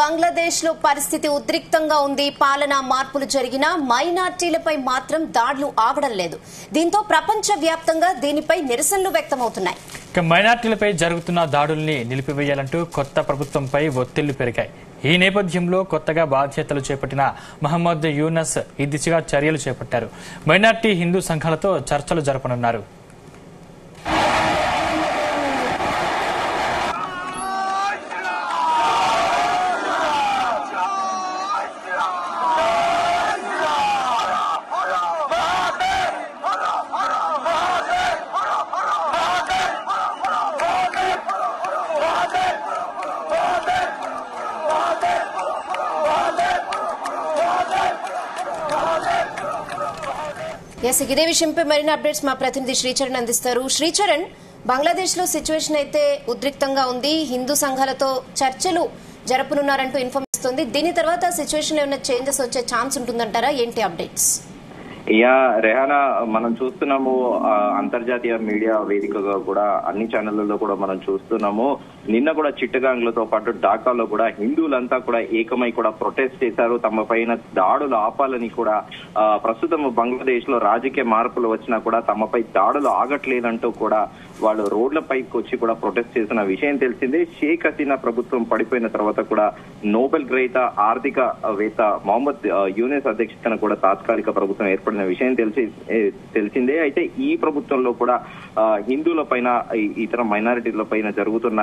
బంగ్లాదేశ్ లో పరిస్థితి ఉద్రిక్తంగా ఉంది. పాలనా మార్పులు జరిగినా మైనార్టీలపై మాత్రం దాడులు ఆగడం లేదు. దీంతో ప్రపంచ వ్యాప్తంగా దీనిపై నిరసనలు వ్యక్తమవుతున్నాయి. మైనార్టీలపై జరుగుతున్న దాడుల్ని నిలిపివేయాలంటూ కొత్త ప్రభుత్వంపై ఒత్తిళ్లు పెరిగాయి. ఈ నేపథ్యంలో కొత్తగా బాధ్యతలు చేపట్టిన మహమ్మద్ యూనస్ ఈ దిశగా చర్యలు చేపట్టారు. మైనార్టీ హిందూ సంఘాలతో చర్చలు జరపనున్నారు. ఇదే విషయంపై మరిన్ని అప్డేట్స్ మా ప్రతినిధి శ్రీచరణ్ అందిస్తారు. శ్రీచరణ్, బంగ్లాదేశ్ లో సిచ్యువేషన్ అయితే ఉద్రిక్తంగా ఉంది. హిందూ సంఘాలతో చర్చలు జరపనున్నారంటూ ఇన్ఫార్మ్ ఇస్తుంది. దీని తర్వాత సిచ్యువేషన్ లో ఏమైనా చేంజెస్ వచ్చే ఛాన్స్ ఉంటుందంటారా? ఏంటి అప్డేట్స్? రెహానా, మనం చూస్తున్నాము అంతర్జాతీయ మీడియా వేదికగా కూడా అన్ని ఛానళ్లలో కూడా మనం చూస్తున్నాము. నిన్న కూడా చిట్టగాంగ్లతో పాటు ఢాకాలో కూడా హిందువులంతా కూడా ఏకమై కూడా ప్రొటెస్ట్ చేశారు. తమ పైన దాడులు ఆపాలని కూడా ప్రస్తుతం బంగ్లాదేశ్ లో రాజకీయ మార్పులు వచ్చినా కూడా తమపై దాడులు ఆగట్లేదంటూ కూడా వాళ్ళు రోడ్లపైకి వచ్చి కూడా ప్రొటెస్ట్ చేసిన విషయం తెలిసిందే. షేక్ హసీనా ప్రభుత్వం పడిపోయిన తర్వాత కూడా నోబెల్ గ్రహీత ఆర్థికవేత్త మహమ్మద్ యూనస్ అధ్యక్షతన కూడా తాత్కాలిక ప్రభుత్వం ఏర్పడిన విషయం తెలిసిందే. అయితే ఈ ప్రభుత్వంలో కూడా హిందువుల పైన ఇతర మైనారిటీల పైన జరుగుతున్న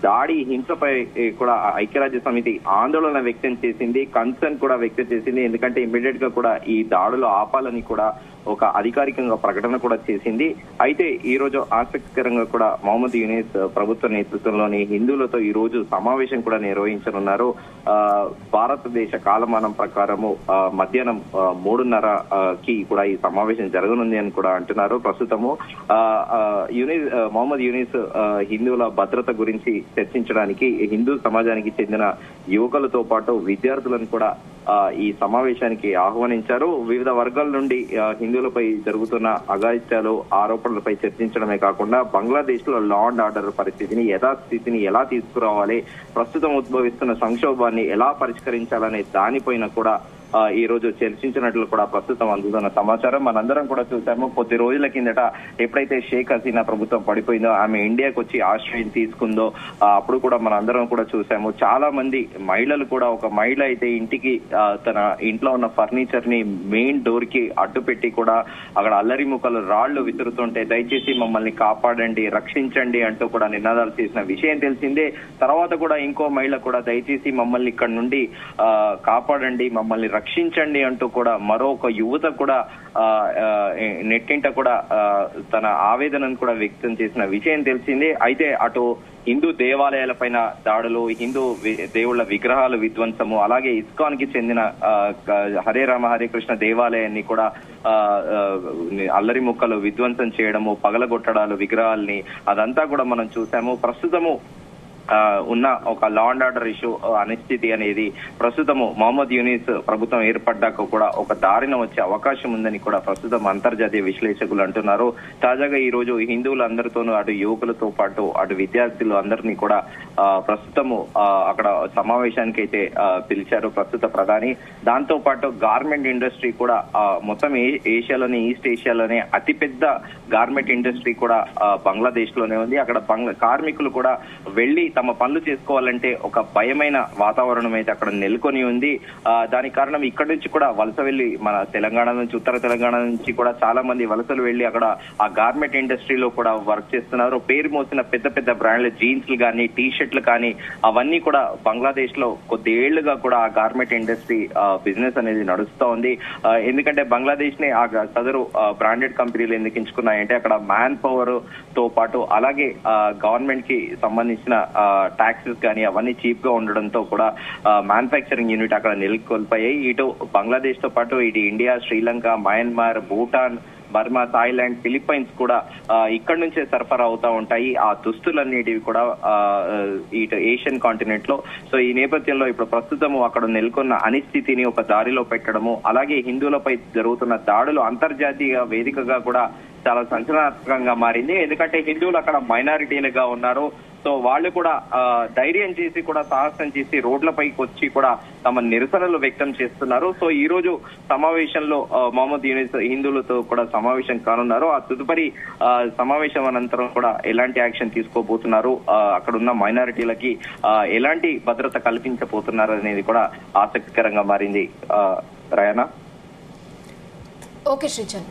దాడి హింసపై కూడా ఐక్యరాజ్య సమితి ఆందోళన వ్యక్తం చేసింది, కన్సర్న్ కూడా వ్యక్తం చేసింది. ఎందుకంటే ఇమ్మీడియట్ గా కూడా ఈ దాడులు ఆపాలని కూడా ఒక అధికారికంగా ప్రకటన కూడా చేసింది. అయితే ఈ రోజు ఆసక్తికరంగా కూడా మహమ్మద్ యూనస్ ప్రభుత్వ నేతృత్వంలోని హిందువులతో ఈ రోజు సమావేశం కూడా నిర్వహించనున్నారు. భారతదేశ కాలమానం ప్రకారము మధ్యాహ్నం 3:30కి కూడా ఈ సమావేశం జరగనుంది అని కూడా అంటున్నారు. ప్రస్తుతము మహమ్మద్ యూనస్ హిందువుల భద్రత గురించి చర్చించడానికి హిందూ సమాజానికి చెందిన యువకులతో పాటు విద్యార్థులను కూడా ఈ సమావేశానికి ఆహ్వానించారు. వివిధ వర్గాల నుండి హిందువులపై జరుగుతున్న అఘాయిత్యాలు ఆరోపణలపై చర్చించడమే కాకుండా బంగ్లాదేశ్ లో లా అండ్ ఆర్డర్ పరిస్థితిని యథాస్థితిని ఎలా తీసుకురావాలి, ప్రస్తుతం ఉద్భవిస్తున్న సంక్షోభాన్ని ఎలా పరిష్కరించాలనే దానిపైన కూడా ఈ రోజు చర్చించినట్లు కూడా ప్రస్తుతం అందుతున్న సమాచారం. మనందరం కూడా చూసాము. కొద్ది రోజుల కిందట ఎప్పుడైతే షేక్ హసీనా ప్రభుత్వం పడిపోయిందో, ఆమె ఇండియాకి వచ్చి ఆశ్రయం తీసుకుందో, అప్పుడు కూడా మనందరం కూడా చూసాము. చాలా మంది మహిళలు కూడా, ఒక మహిళ అయితే ఇంటికి తన ఇంట్లో ఉన్న ఫర్నిచర్ ని మెయిన్ డోర్ కి అడ్డు పెట్టి కూడా అక్కడ అల్లరి ముక్కలు రాళ్లు విసురుతుంటే దయచేసి మమ్మల్ని కాపాడండి, రక్షించండి అంటూ కూడా నినాదాలు చేసిన విషయం తెలిసిందే. తర్వాత కూడా ఇంకో మహిళ కూడా దయచేసి మమ్మల్ని ఇక్కడ నుండి కాపాడండి, మమ్మల్ని రక్షించండి అంటూ కూడా మరొక యువత కూడా నెట్టింట కూడా తన ఆవేదనను కూడా వ్యక్తం చేసిన విషయం తెలిసిందే. అయితే అటు హిందూ దేవాలయాల పైన దాడులు, హిందూ దేవుళ్ల విగ్రహాలు విధ్వంసము, అలాగే ఇస్కాన్ కి చెందిన హరే రామ హరే కృష్ణ దేవాలయాన్ని కూడా అల్లరి ముక్కలు విధ్వంసం చేయడము, పగలగొట్టడాలు విగ్రహాల్ని, అదంతా కూడా మనం చూసాము. ప్రస్తుతము ఉన్న ఒక లా అండ్ ఆర్డర్ ఇష్యూ అనిశ్చితి అనేది ప్రస్తుతము మహమ్మద్ యూనస్ ప్రభుత్వం ఏర్పడ్డాక కూడా ఒక దారిన వచ్చే అవకాశం ఉందని కూడా ప్రస్తుతం అంతర్జాతీయ విశ్లేషకులు అంటున్నారు. తాజాగా ఈ రోజు హిందువులందరితోనూ అటు యువకులతో పాటు అటు విద్యార్థులు అందరినీ కూడా ప్రస్తుతము అక్కడ సమావేశానికి అయితే పిలిచారు ప్రస్తుత ప్రధాని. దాంతో పాటు గార్మెంట్ ఇండస్ట్రీ కూడా మొత్తం ఏషియాలోనే, ఈస్ట్ ఏషియాలోనే అతిపెద్ద గార్మెంట్ ఇండస్ట్రీ కూడా బంగ్లాదేశ్ లోనే ఉంది. అక్కడ కార్మికులు కూడా వెళ్లి తమ పనులు చేసుకోవాలంటే ఒక భయమైన వాతావరణం అయితే అక్కడ నెలకొని ఉంది. దానికి కారణం ఇక్కడి నుంచి కూడా వలస వెళ్లి, మన తెలంగాణ నుంచి, ఉత్తర తెలంగాణ నుంచి కూడా చాలా మంది వలసలు వెళ్లి అక్కడ ఆ గార్మెంట్ ఇండస్ట్రీలో కూడా వర్క్ చేస్తున్నారు. పేరు మోసిన పెద్ద పెద్ద బ్రాండ్ల జీన్స్లు కానీ, టీ షర్ట్లు కానీ, అవన్నీ కూడా బంగ్లాదేశ్ లో కొద్ది ఏళ్లుగా కూడా ఆ గార్మెంట్ ఇండస్ట్రీ బిజినెస్ అనేది నడుస్తూ ఉంది. ఎందుకంటే బంగ్లాదేశ్ ని ఆ సదరు బ్రాండెడ్ కంపెనీలు ఎందుకు ఎంచుకున్నాయంటే అక్కడ మ్యాన్ పవర్ తో పాటు అలాగే గవర్నమెంట్ కి సంబంధించిన టాక్సెస్ కానీ అవన్నీ చీప్ గా ఉండడంతో కూడా మ్యానుఫ్యాక్చరింగ్ యూనిట్ అక్కడ నెలకొల్పాయి. ఇటు బంగ్లాదేశ్ తో పాటు ఇటు India, Sri Lanka, Myanmar, Bhutan, Burma, Thailand, Philippines కూడా ఇక్కడి నుంచే సరఫరా అవుతా ఉంటాయి ఆ దుస్తులన్నిటివి కూడా ఇటు ఏషియన్ కాంటినెంట్ లో. సో ఈ నేపథ్యంలో ఇప్పుడు ప్రస్తుతము అక్కడ నెలకొన్న అనిశ్చితిని ఒక దారిలో పెట్టడము, అలాగే హిందువులపై జరుగుతున్న దాడులు అంతర్జాతీయ వేదికగా కూడా చాలా సంచలనాత్మకంగా మారింది. ఎందుకంటే హిందువులు అక్కడ మైనారిటీలుగా ఉన్నారు. సో వాళ్ళు కూడా ధైర్యం చేసి కూడా సాహసం చేసి రోడ్లపైకి వచ్చి కూడా తమ నిరసనలు వ్యక్తం చేస్తున్నారు. సో ఈ రోజు సమావేశంలో మహమ్మద్ యూనిస్ హిందువులతో కూడా సమావేశం కానున్నారు. ఆ తదుపరి సమావేశం అనంతరం కూడా ఎలాంటి యాక్షన్ తీసుకోబోతున్నారు, అక్కడ ఉన్న మైనారిటీలకి ఎలాంటి భద్రత కల్పించబోతున్నారు అనేది కూడా ఆసక్తికరంగా మారింది. రాయనా. ఓకే శ్రీచరణ్.